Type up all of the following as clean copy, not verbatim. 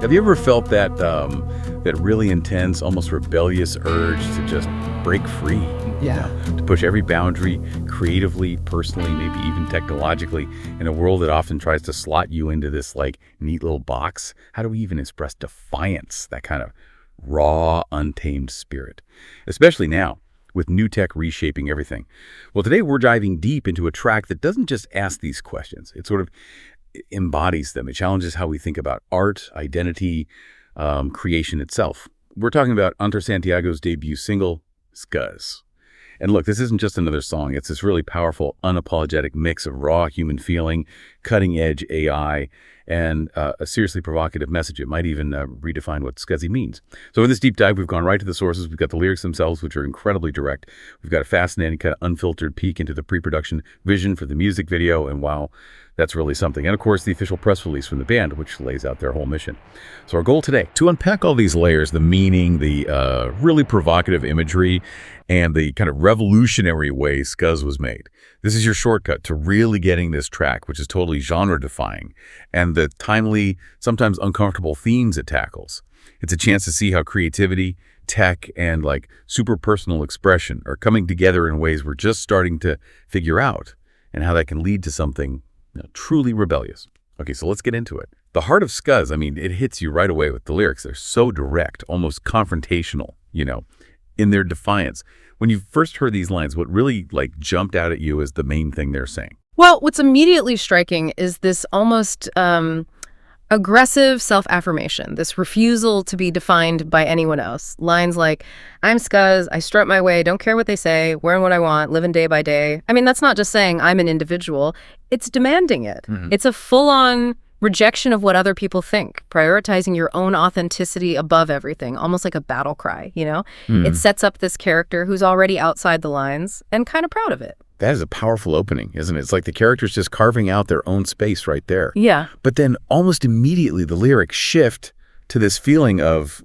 Have you ever felt that really intense, almost rebellious urge to just break free? Yeah. To push every boundary creatively, personally, maybe even technologically in a world that often tries to slot you into this like neat little box? How do we even express defiance, that kind of raw, untamed spirit? Especially now, with new tech reshaping everything. Well, today we're diving deep into a track that doesn't just ask these questions. It sort of embodies them. It challenges how we think about art, identity, creation itself. We're talking about Entar Santiago's debut single, Scuzz. And look, this isn't just another song. It's this really powerful, unapologetic mix of raw human feeling, cutting-edge AI, and a seriously provocative message. It might even redefine what scuzzy means. So in this deep dive, we've gone right to the sources. We've got the lyrics themselves, which are incredibly direct. We've got a fascinating, kind of unfiltered peek into the pre-production vision for the music video, and wow, that's really something. And of course, the official press release from the band, which lays out their whole mission. So our goal today, to unpack all these layers, the meaning, the really provocative imagery, and the kind of revolutionary way Scuzz was made. This is your shortcut to really getting this track, which is totally genre-defying, and the timely, sometimes uncomfortable themes it tackles. It's a chance to see how creativity, tech, and like super personal expression are coming together in ways we're just starting to figure out, and how that can lead to something truly rebellious. Okay, so let's get into it. The heart of Scuzz, I mean, it hits you right away with the lyrics. They're so direct, almost confrontational, in their defiance. When you first heard these lines, what really jumped out at you as the main thing they're saying? Well, what's immediately striking is this almost aggressive self-affirmation, this refusal to be defined by anyone else. Lines like, I'm Scuzz, I strut my way, don't care what they say, wearing what I want, living day by day. I mean, that's not just saying I'm an individual, it's demanding it. It's a full-on rejection of what other people think, prioritizing your own authenticity above everything, almost like a battle cry, It sets up this character who's already outside the lines and kind of proud of it. That is a powerful opening, isn't it? It's like the characters just carving out their own space right there. Yeah. But then almost immediately the lyrics shift to this feeling of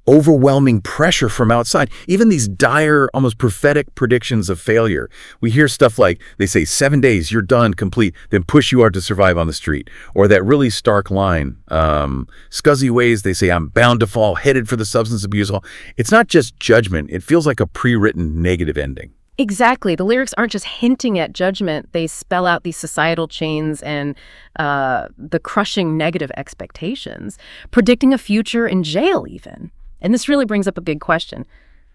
overwhelming pressure from outside. Even these dire, almost prophetic predictions of failure. We hear stuff like, they say, 7 days, you're done, complete, then push you are to survive on the street. Or that really stark line, scuzzy ways, they say, I'm bound to fall, headed for the substance abuse. It's not just judgment. It feels like a pre-written negative ending. Exactly. The lyrics aren't just hinting at judgment. They spell out these societal chains and the crushing negative expectations, predicting a future in jail even. And this really brings up a big question.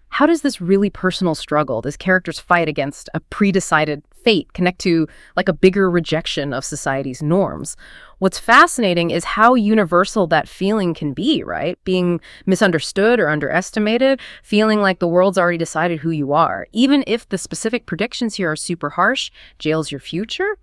How does this really personal struggle, this character's fight against a pre-decided fate, connect to a bigger rejection of society's norms? What's fascinating is how universal that feeling can be, right? Being misunderstood or underestimated, feeling like the world's already decided who you are. Even if the specific predictions here are super harsh, jail's your future?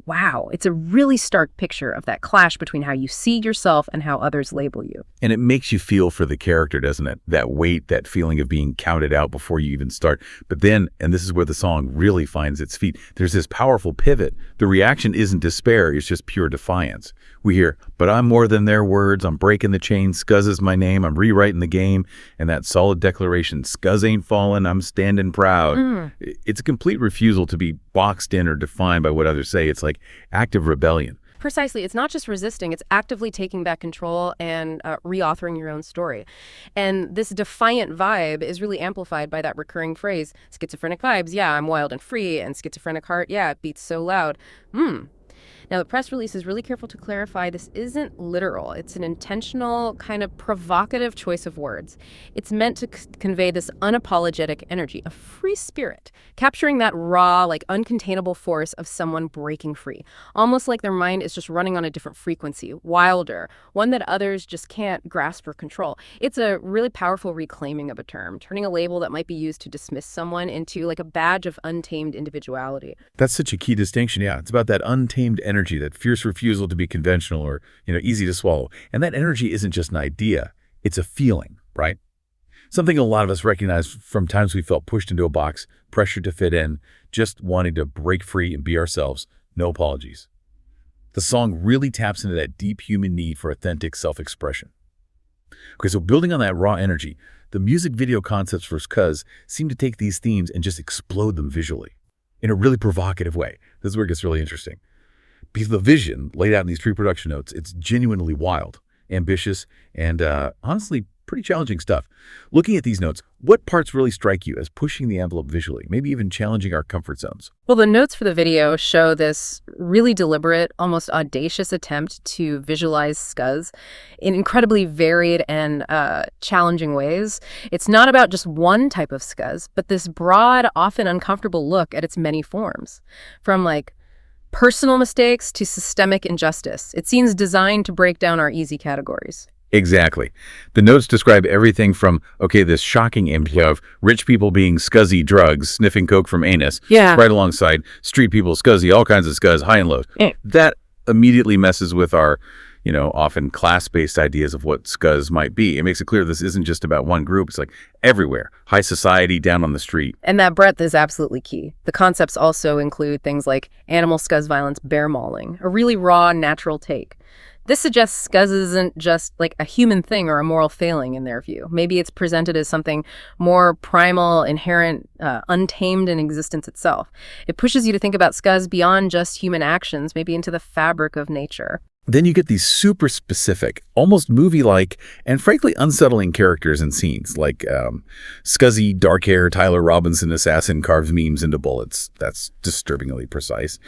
Wow, it's a really stark picture of that clash between how you see yourself and how others label you. And it makes you feel for the character, doesn't it? That weight, that feeling of being counted out before you even start. But then, and this is where the song really finds its feet, there's this powerful pivot. The reaction isn't despair, it's just pure defiance. We hear, but I'm more than their words, I'm breaking the chain, Scuzz is my name, I'm rewriting the game, and that solid declaration, Scuzz ain't falling, I'm standing proud. It's a complete refusal to be boxed in or defined by what others say. It's like active rebellion. Precisely. It's not just resisting, it's actively taking back control and reauthoring your own story. And this defiant vibe is really amplified by that recurring phrase, schizophrenic vibes, yeah, I'm wild and free, and schizophrenic heart, yeah, it beats so loud. Now, the press release is really careful to clarify this isn't literal. It's an intentional, kind of provocative choice of words. It's meant to convey this unapologetic energy, a free spirit, capturing that raw, uncontainable force of someone breaking free. Almost like their mind is just running on a different frequency, wilder, one that others just can't grasp or control. It's a really powerful reclaiming of a term, turning a label that might be used to dismiss someone into a badge of untamed individuality. That's such a key distinction, yeah. It's about that untamed energy, that fierce refusal to be conventional or, easy to swallow. And that energy isn't just an idea, it's a feeling, right? Something a lot of us recognize from times we felt pushed into a box, pressured to fit in, just wanting to break free and be ourselves, no apologies. The song really taps into that deep human need for authentic self-expression. Okay, so building on that raw energy, the music video concepts for Scuzz seem to take these themes and just explode them visually in a really provocative way. This is where it gets really interesting. Because the vision laid out in these pre-production notes, it's genuinely wild. ambitious, and honestly, pretty challenging stuff. Looking at these notes, what parts really strike you as pushing the envelope visually, maybe even challenging our comfort zones? Well, the notes for the video show this really deliberate, almost audacious attempt to visualize scuzz in incredibly varied and challenging ways. It's not about just one type of scuzz, but this broad, often uncomfortable look at its many forms. From like personal mistakes to systemic injustice. It seems designed to break down our easy categories. Exactly. The notes describe everything from, okay, this shocking image of rich people being scuzzy drugs, sniffing coke from anus, Yeah. right alongside street people scuzzy, all kinds of scuzz, high and low. That immediately messes with our, often class-based ideas of what scuzz might be. It makes it clear this isn't just about one group. It's like everywhere. High society, down on the street. And that breadth is absolutely key. The concepts also include things like animal scuzz violence, bear mauling, a really raw, natural take. This suggests scuzz isn't just like a human thing or a moral failing in their view. Maybe it's presented as something more primal, inherent, untamed in existence itself. It pushes you to think about scuzz beyond just human actions, maybe into the fabric of nature. Then you get these super specific, almost movie-like, and frankly unsettling characters and scenes, like scuzzy, dark-hair Tyler Robinson assassin carves memes into bullets. That's disturbingly precise.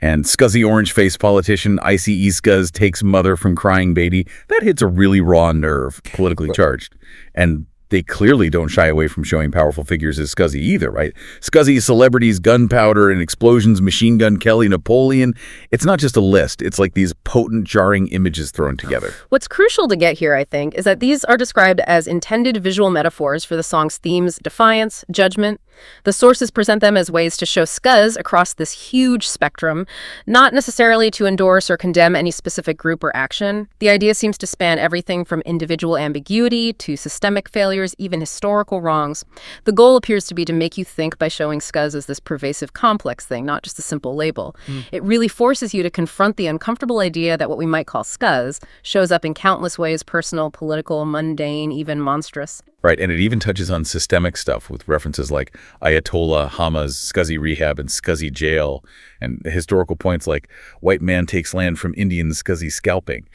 And scuzzy orange-faced politician Icy E. Scuzz takes mother from crying baby. That hits a really raw nerve, politically charged. And they clearly don't shy away from showing powerful figures as scuzzy either, right? Scuzzy celebrities, gunpowder and explosions, Machine Gun Kelly, Napoleon. It's not just a list. It's like these potent, jarring images thrown together. What's crucial to get here, I think, is that these are described as intended visual metaphors for the song's themes, defiance, judgment. The sources present them as ways to show scuzz across this huge spectrum, not necessarily to endorse or condemn any specific group or action. The idea seems to span everything from individual ambiguity to systemic failures, even historical wrongs. The goal appears to be to make you think by showing scuzz as this pervasive, complex thing, not just a simple label. It really forces you to confront the uncomfortable idea that what we might call scuzz shows up in countless ways: personal, political, mundane, even monstrous. Right, and it even touches on systemic stuff with references like Ayatollah, Hamas, scuzzy rehab, and scuzzy jail, and historical points like white man takes land from Indians, scuzzy scalping.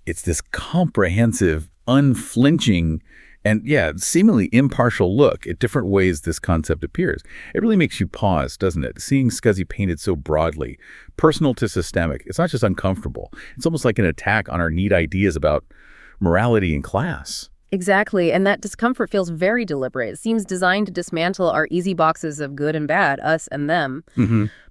It's this comprehensive, unflinching, and seemingly impartial look at different ways this concept appears. It really makes you pause, doesn't it? Seeing scuzzy painted so broadly, personal to systemic, it's not just uncomfortable. It's almost like an attack on our neat ideas about morality and class. Exactly, and that discomfort feels very deliberate. It seems designed to dismantle our easy boxes of good and bad, us and them,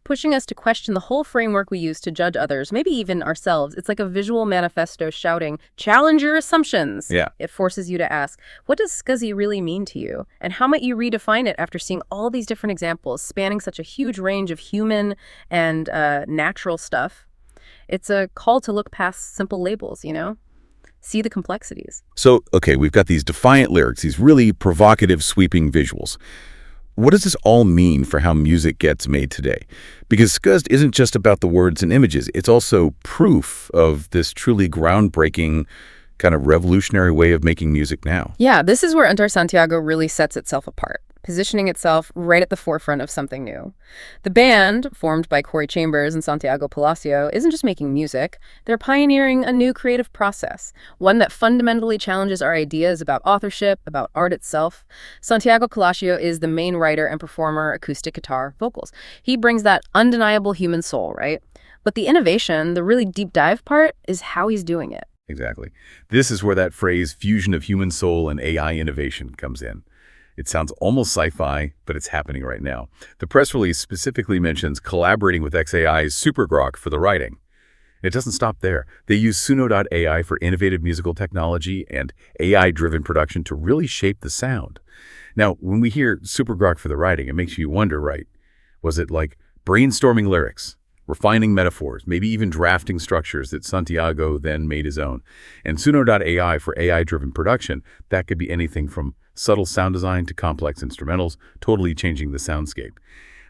pushing us to question the whole framework we use to judge others, maybe even ourselves. It's like a visual manifesto shouting, challenge your assumptions. Yeah. It forces you to ask, what does scuzzy really mean to you? And how might you redefine it after seeing all these different examples spanning such a huge range of human and natural stuff? It's a call to look past simple labels, See the complexities. So, okay, we've got these defiant lyrics, these really provocative, sweeping visuals. What does this all mean for how music gets made today? Because scuzz isn't just about the words and images. It's also proof of this truly groundbreaking, kind of revolutionary way of making music now. Yeah, this is where Entar Santiago really sets itself apart, positioning itself right at the forefront of something new. The band, formed by Corey Chambers and Santiago Palacio, isn't just making music. They're pioneering a new creative process, one that fundamentally challenges our ideas about authorship, about art itself. Santiago Palacio is the main writer and performer, acoustic guitar, vocals. He brings that undeniable human soul, right? But the innovation, the really deep dive part, is how he's doing it. Exactly. This is where that phrase, fusion of human soul and AI innovation, comes in. It sounds almost sci-fi, but it's happening right now. The press release specifically mentions collaborating with XAI's SuperGrok for the writing. It doesn't stop there. They use Suno.ai for innovative musical technology and AI-driven production to really shape the sound. Now, when we hear SuperGrok for the writing, it makes you wonder, right? Was it like brainstorming lyrics, refining metaphors, maybe even drafting structures that Santiago then made his own? And Suno.ai for AI-driven production, that could be anything from subtle sound design to complex instrumentals, totally changing the soundscape.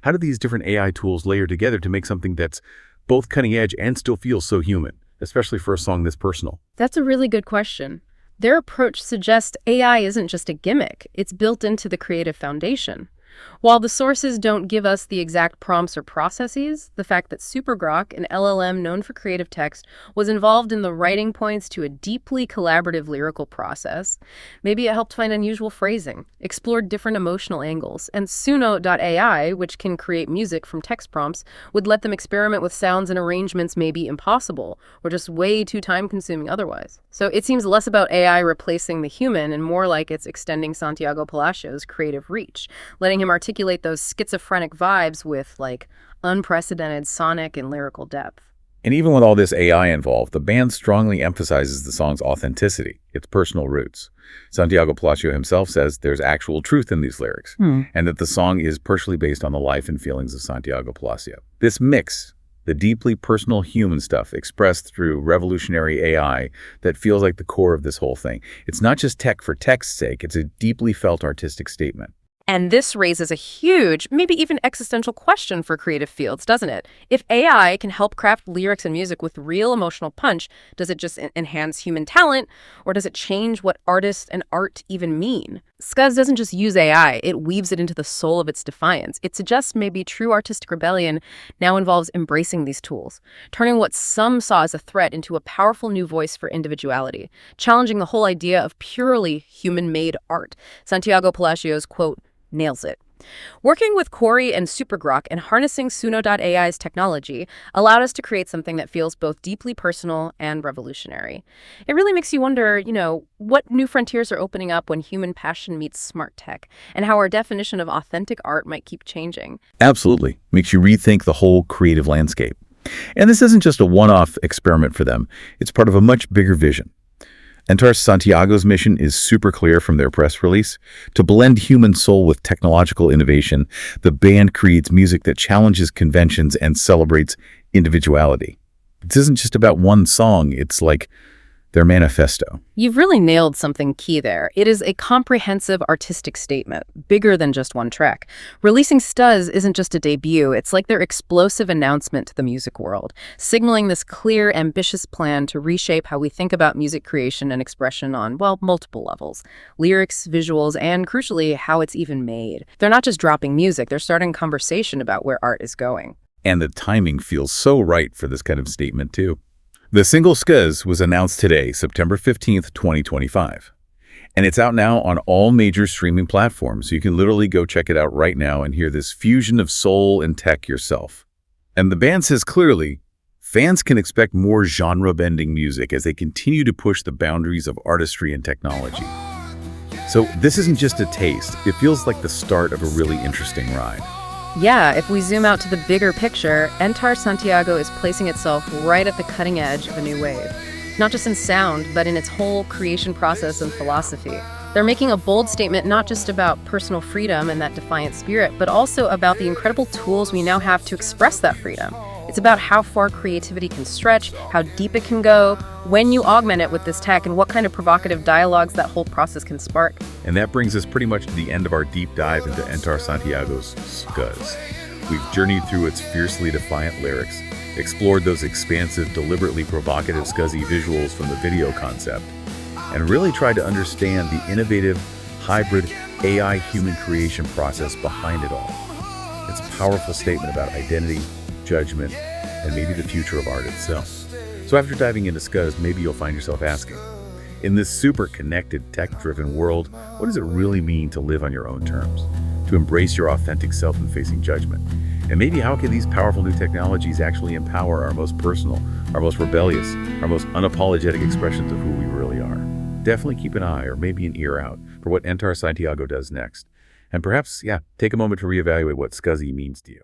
How do these different AI tools layer together to make something that's both cutting edge and still feels so human, especially for a song this personal? That's a really good question. Their approach suggests AI isn't just a gimmick. It's built into the creative foundation. While the sources don't give us the exact prompts or processes, the fact that Supergrok, an LLM known for creative text, was involved in the writing points to a deeply collaborative lyrical process. Maybe it helped find unusual phrasing, explored different emotional angles, and Suno.ai, which can create music from text prompts, would let them experiment with sounds and arrangements maybe impossible, or just way too time-consuming otherwise. So it seems less about AI replacing the human and more like it's extending Santiago Palacios' creative reach, letting him articulate those schizophrenic vibes with, like, unprecedented sonic and lyrical depth. And even with all this AI involved, the band strongly emphasizes the song's authenticity, its personal roots. Santiago Palacio himself says there's actual truth in these lyrics, and that the song is partially based on the life and feelings of Santiago Palacio. This mix, the deeply personal human stuff expressed through revolutionary AI, that feels like the core of this whole thing. It's not just tech for tech's sake, it's a deeply felt artistic statement. And this raises a huge, maybe even existential question for creative fields, doesn't it? If AI can help craft lyrics and music with real emotional punch, does it just enhance human talent, or does it change what artist and art even mean? Scuzz doesn't just use AI, it weaves it into the soul of its defiance. It suggests maybe true artistic rebellion now involves embracing these tools, turning what some saw as a threat into a powerful new voice for individuality, challenging the whole idea of purely human-made art. Santiago Palacios, quote, nails it. Working with Corey and Supergrok and harnessing Suno.ai's technology allowed us to create something that feels both deeply personal and revolutionary. It really makes you wonder, what new frontiers are opening up when human passion meets smart tech, and how our definition of authentic art might keep changing. Absolutely. Makes you rethink the whole creative landscape. And this isn't just a one-off experiment for them. It's part of a much bigger vision. Entar Santiago's mission is super clear from their press release. To blend human soul with technological innovation, the band creates music that challenges conventions and celebrates individuality. This isn't just about one song, it's like their manifesto. You've really nailed something key there. It is a comprehensive artistic statement, bigger than just one track. Releasing Scuzz isn't just a debut, it's like their explosive announcement to the music world, signaling this clear, ambitious plan to reshape how we think about music creation and expression on, multiple levels. Lyrics, visuals, and crucially, how it's even made. They're not just dropping music, they're starting conversation about where art is going. And the timing feels so right for this kind of statement, too. The single Scuzz was announced today, September 15th, 2025. And it's out now on all major streaming platforms, so you can literally go check it out right now and hear this fusion of soul and tech yourself. And the band says clearly, fans can expect more genre-bending music as they continue to push the boundaries of artistry and technology. So this isn't just a taste, it feels like the start of a really interesting ride. Yeah, if we zoom out to the bigger picture, Entar Santiago is placing itself right at the cutting edge of a new wave. Not just in sound, but in its whole creation process and philosophy. They're making a bold statement not just about personal freedom and that defiant spirit, but also about the incredible tools we now have to express that freedom. It's about how far creativity can stretch, how deep it can go, when you augment it with this tech, and what kind of provocative dialogues that whole process can spark. And that brings us pretty much to the end of our deep dive into Entar Santiago's Scuzz. We've journeyed through its fiercely defiant lyrics, explored those expansive, deliberately provocative scuzzy visuals from the video concept, and really tried to understand the innovative, hybrid AI-human creation process behind it all. It's a powerful statement about identity, judgment, and maybe the future of art itself. So after diving into Scuzz, maybe you'll find yourself asking, in this super connected, tech-driven world, what does it really mean to live on your own terms? To embrace your authentic self in facing judgment? And maybe how can these powerful new technologies actually empower our most personal, our most rebellious, our most unapologetic expressions of who we really are? Definitely keep an eye or maybe an ear out for what Entar Santiago does next. And perhaps, take a moment to reevaluate what scuzzy means to you.